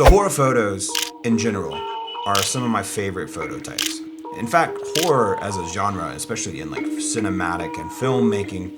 The horror photos, in general, are some of my favorite photo types. In fact, horror as a genre, especially in like cinematic and filmmaking,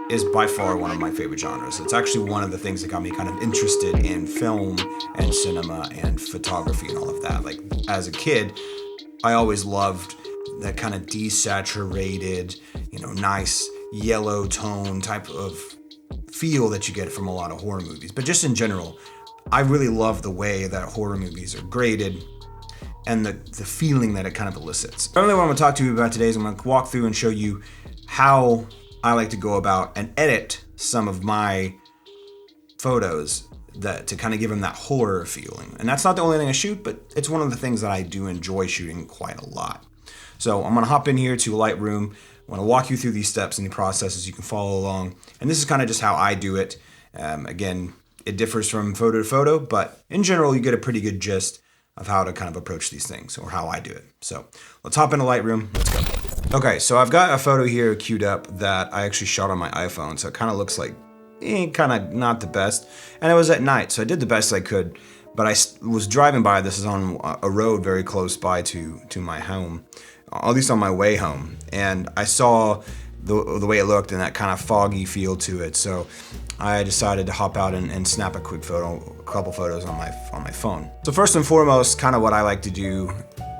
is by far one of my favorite genres. It's actually one of the things that got me kind of interested in film and cinema and photography and all of that. Like, as a kid, I always loved that kind of desaturated, nice yellow tone type of feel that you get from a lot of horror movies. But just in general, I really love the way that horror movies are graded and the feeling that it kind of elicits. Really what I'm gonna talk to you about today is I'm gonna walk through and show you how I like to go about and edit some of my photos to kind of give them that horror feeling. And that's not the only thing I shoot, but it's one of the things that I do enjoy shooting quite a lot. So I'm gonna hop in here to Lightroom. I'm gonna walk you through these steps and the processes. You can follow along. And this is kind of just how I do it. Again, it differs from photo to photo, but in general, you get a pretty good gist of how to kind of approach these things or how I do it. So let's hop into Lightroom. Let's go. Okay, so I've got a photo here queued up that I actually shot on my iPhone. So it kind of looks like kind of not the best. And it was at night, so I did the best I could. But I was driving by. This is on a road very close by to my home, at least on my way home. And I saw the way it looked and that kind of foggy feel to it. So I decided to hop out and snap a couple photos on my phone. So first and foremost, kind of what I like to do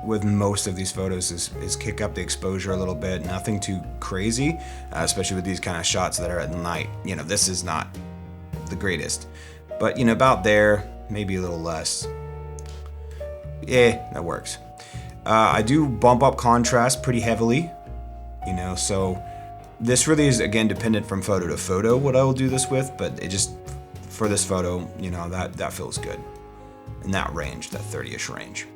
with most of these photos is kick up the exposure a little bit. Nothing too crazy, especially with these kind of shots that are at night. This is not the greatest, but about there, maybe a little less. Yeah, that works. I do bump up contrast pretty heavily, so this really is, again, dependent from photo to photo what I will do this with, but it just, for this photo, that feels good. In that range, that 30-ish range.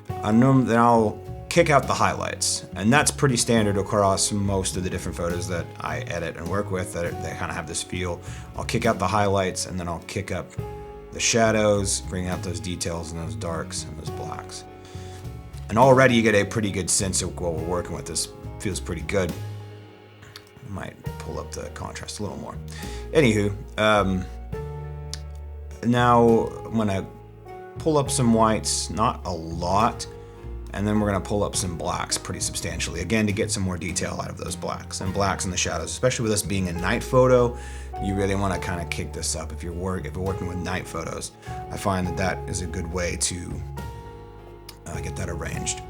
Then I'll kick out the highlights, and that's pretty standard across most of the different photos that I edit and work with that kind of have this feel. I'll kick out the highlights, and then I'll kick up the shadows, bring out those details and those darks and those blacks. And already you get a pretty good sense of what we're working with. This feels pretty good. Might pull up the contrast a little more. Anywho, now I'm gonna pull up some whites, not a lot, and then we're gonna pull up some blacks pretty substantially, again, to get some more detail out of those blacks and in the shadows. Especially with this being a night photo, you really want to kind of kick this up. If you're working with night photos, I find that is a good way to get that arranged.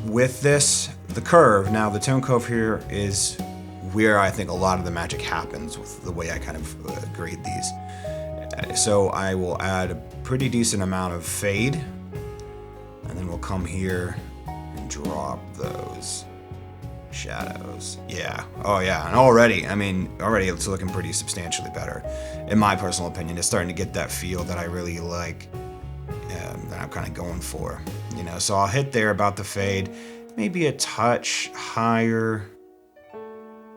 With this, the curve, now the tone curve here is where I think a lot of the magic happens with the way I kind of grade these. So I will add a pretty decent amount of fade, and then we'll come here and drop those shadows. Yeah, oh yeah, and already it's looking pretty substantially better. In my personal opinion, it's starting to get that feel that I really like, that I'm kind of going for. So I'll hit there about the fade, maybe a touch higher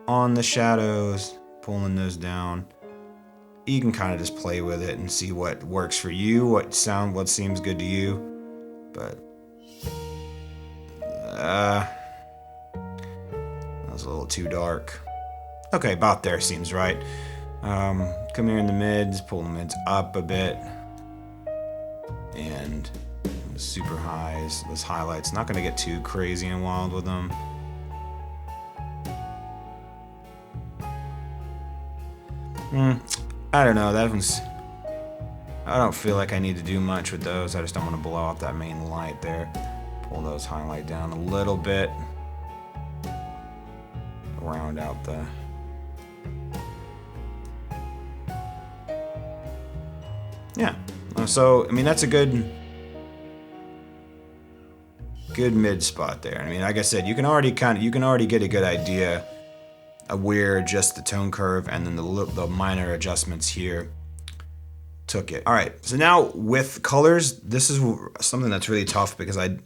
on the shadows, pulling those down. You can kind of just play with it and see what works for you, what seems good to you. But that was a little too dark. Okay, about there seems right. Come here in the mids, pull the mids up a bit, and super highs, those highlights, not gonna get too crazy and wild with them. I don't know, I don't feel like I need to do much with those. I just don't want to blow out that main light there. Pull those highlight down a little bit. Round out the... Yeah, so, that's a good mid spot there. Like I said, you can already get a good idea of where just the tone curve and then the minor adjustments here took it. All right, so now with colors, this is something that's really tough because I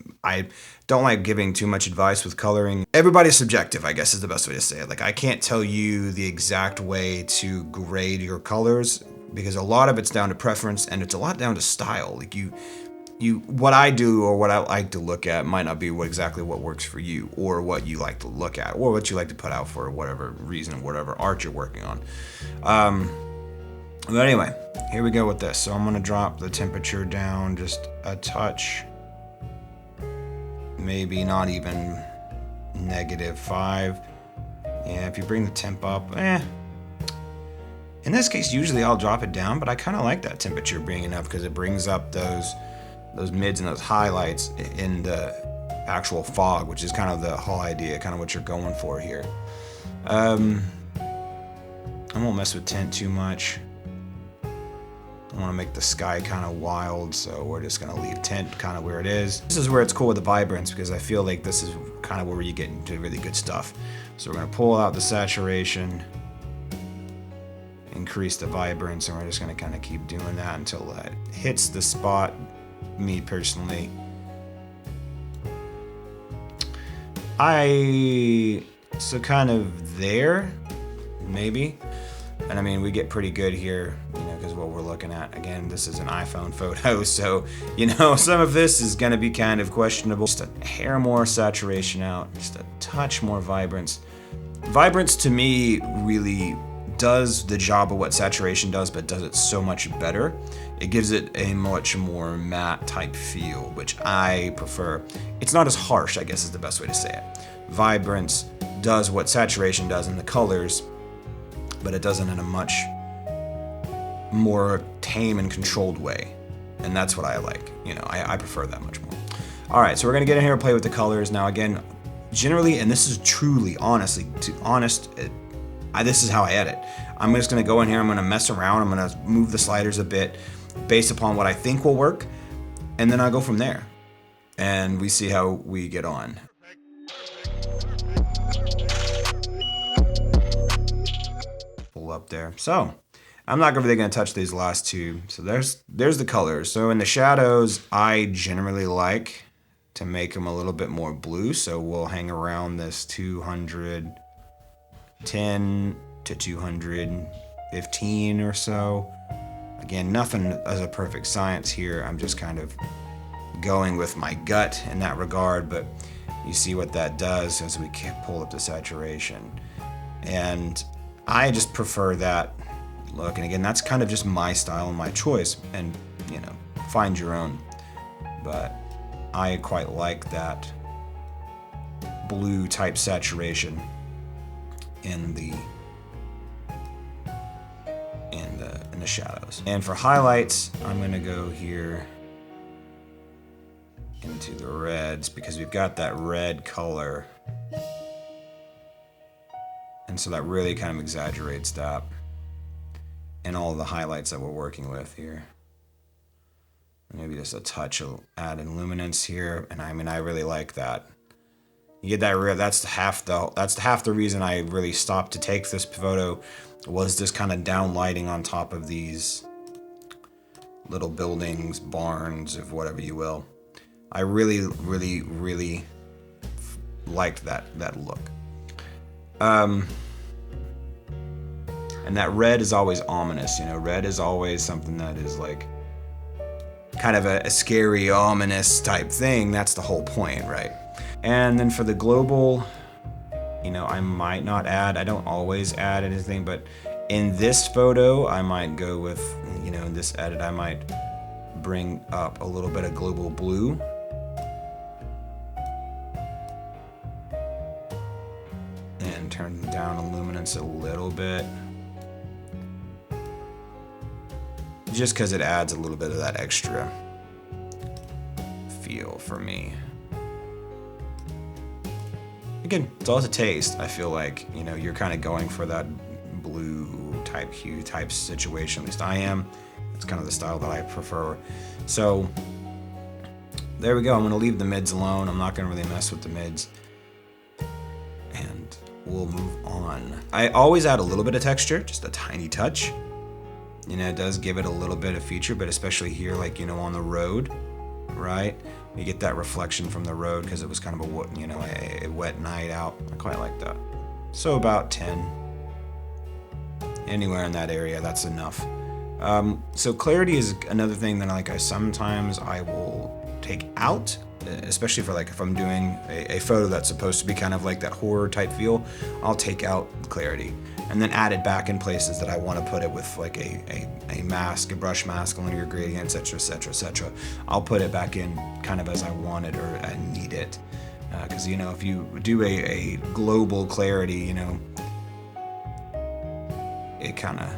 don't like giving too much advice with coloring. Everybody's subjective, I guess is the best way to say it. Like, I can't tell you the exact way to grade your colors because a lot of it's down to preference and it's a lot down to style. Like what I do or what I like to look at might not be exactly what works for you or what you like to look at or what you like to put out for whatever reason, whatever art you're working on. But anyway, here we go with this. So I'm gonna drop the temperature down just a touch. Maybe not even -5. Yeah, if you bring the temp up, in this case, usually I'll drop it down, but I kind of like that temperature bringing up because it brings up those mids and those highlights in the actual fog, which is kind of the whole idea, kind of what you're going for here. I won't mess with tint too much. I want to make the sky kind of wild, so we're just going to leave tint kind of where it is. This is where it's cool with the vibrance, because I feel like this is kind of where you get into really good stuff. So we're going to pull out the saturation, increase the vibrance, and we're just going to kind of keep doing that until it hits the spot. Me personally, so kind of there, maybe. And I mean, we get pretty good here, because what we're looking at, again, this is an iPhone photo, so, some of this is going to be kind of questionable. Just a hair more saturation out, just a touch more vibrance. Vibrance, to me, really does the job of what saturation does, but does it so much better. It gives it a much more matte type feel, which I prefer. It's not as harsh, I guess is the best way to say it. Vibrance does what saturation does in the colors, but it does it in a much more tame and controlled way. And that's what I like. I prefer that much more. All right, so we're gonna get in here and play with the colors. Now again, generally, and this is truly, honestly, this is how I edit. I'm just gonna go in here, I'm gonna mess around, I'm gonna move the sliders a bit based upon what I think will work, and then I'll go from there. And we see how we get on. Pull up there. So I'm not really gonna touch these last two. So there's the colors. So in the shadows, I generally like to make them a little bit more blue. So we'll hang around this 210 to 215 or so. Again, nothing as a perfect science here. I'm just kind of going with my gut in that regard, but you see what that does as we pull up the saturation. And I just prefer that look. And again, that's kind of just my style and my choice, and find your own. But I quite like that blue type saturation in the shadows. And for highlights, I'm gonna go here into the reds because we've got that red color, and so that really kind of exaggerates that and all of the highlights that we're working with here. Maybe just a touch of added luminance here, and I mean, I really like that. You get that that's half the reason I really stopped to take this photo, was this kind of down lighting on top of these little buildings, barns, of whatever you will. I really, really, really liked that look. And that red is always ominous, red is always something that is like kind of a scary, ominous type thing. That's the whole point, right? And then for the global, I might not add, I don't always add anything, but in this photo, I might go with, in this edit, I might bring up a little bit of global blue. And turn down the luminance a little bit. Just because it adds a little bit of that extra feel for me. Again, it's all to taste. I feel like, you're kind of going for that blue type hue type situation. At least I am. It's kind of the style that I prefer. So there we go. I'm going to leave the mids alone. I'm not going to really mess with the mids. And we'll move on. I always add a little bit of texture, just a tiny touch. It does give it a little bit of feature, but especially here, like, on the road, right? You get that reflection from the road because it was kind of a wet night out. I quite like that. So about 10. Anywhere in that area, that's enough. So clarity is another thing that sometimes I will take out, especially for if I'm doing a photo that's supposed to be kind of like that horror type feel. I'll take out clarity. and then add it back in places that I want to put it with like a mask, a brush mask, linear gradient, etc., etc., etc. I'll put it back in kind of as I want it or I need it. Because, you know, if you do a global clarity, you know, it kind of,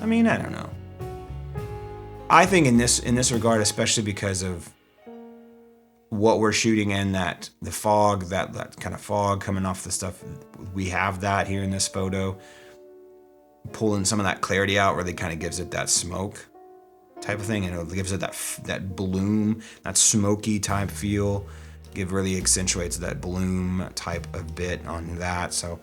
I mean, I don't know. I think in this regard, especially because of what we're shooting in, that the fog, that kind of fog coming off the stuff, we have that here in this photo. Pulling some of that clarity out really kind of gives it that smoke type of thing, and it gives it that bloom, that smoky type feel. Really accentuates that bloom type of bit on that. So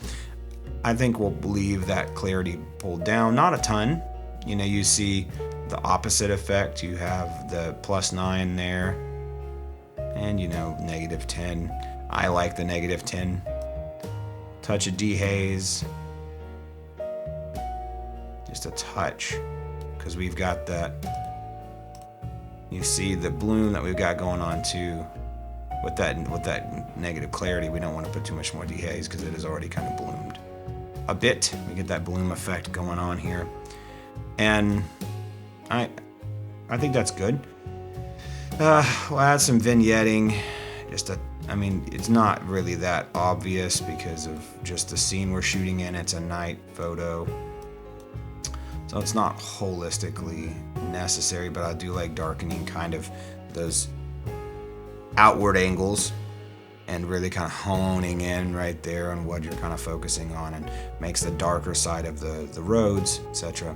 I think we'll leave that clarity pulled down, not a ton. You know, you see the opposite effect. You have the +9 there, and you know, -10. I like the -10. Touch of dehaze, just a touch, because we've got that. You see the bloom that we've got going on too. With that negative clarity, we don't want to put too much more dehaze because it is already kind of bloomed a bit. We get that bloom effect going on here, and I think that's good. We'll add some vignetting. I mean, it's not really that obvious because of just the scene we're shooting in. It's a night photo, so it's not holistically necessary, but I do like darkening kind of those outward angles and really kind of honing in right there on what you're kind of focusing on, and makes the darker side of the roads, etc.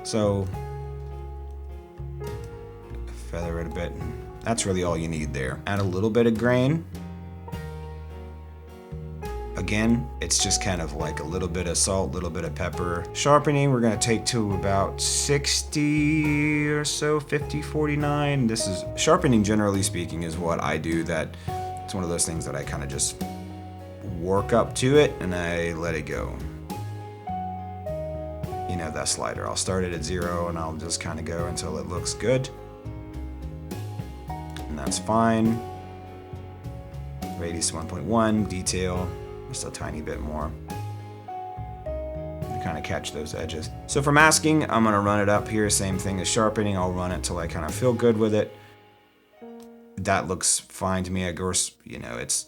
So feather it a bit, and that's really all you need there. Add a little bit of grain. Again, it's just kind of like a little bit of salt, a little bit of pepper. Sharpening, we're going to take to about 60 or so, 50, 49. This is sharpening, generally speaking, is what I do. That it's one of those things that I kind of just work up to it and I let it go. You know, that slider. I'll start it at 0 and I'll just kind of go until it looks good. And that's fine. Radius 1.1, detail. Just a tiny bit more to kind of catch those edges. So for masking, I'm going to run it up here, same thing as sharpening. I'll run it till I kind of feel good with it. That looks fine to me. Of course, you know, it's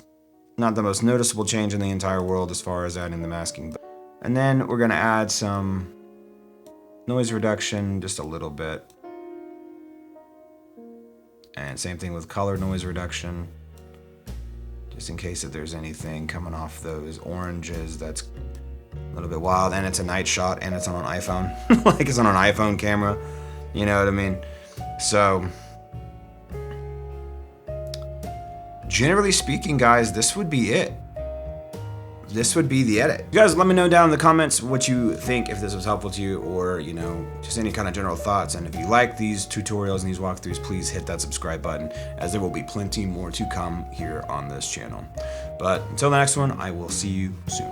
not the most noticeable change in the entire world as far as adding the masking. And then we're going to add some noise reduction, just a little bit. And same thing with color noise reduction. Just in case if there's anything coming off those oranges that's a little bit wild. And it's a night shot, and it's on an iPhone. Like it's on an iPhone camera. You know what I mean? So, generally speaking, guys, this would be it. This would be the edit. You guys, let me know down in the comments what you think, if this was helpful to you, or, you know, just any kind of general thoughts. And if you like these tutorials and these walkthroughs, please hit that subscribe button, as there will be plenty more to come here on this channel. But until the next one, I will see you soon.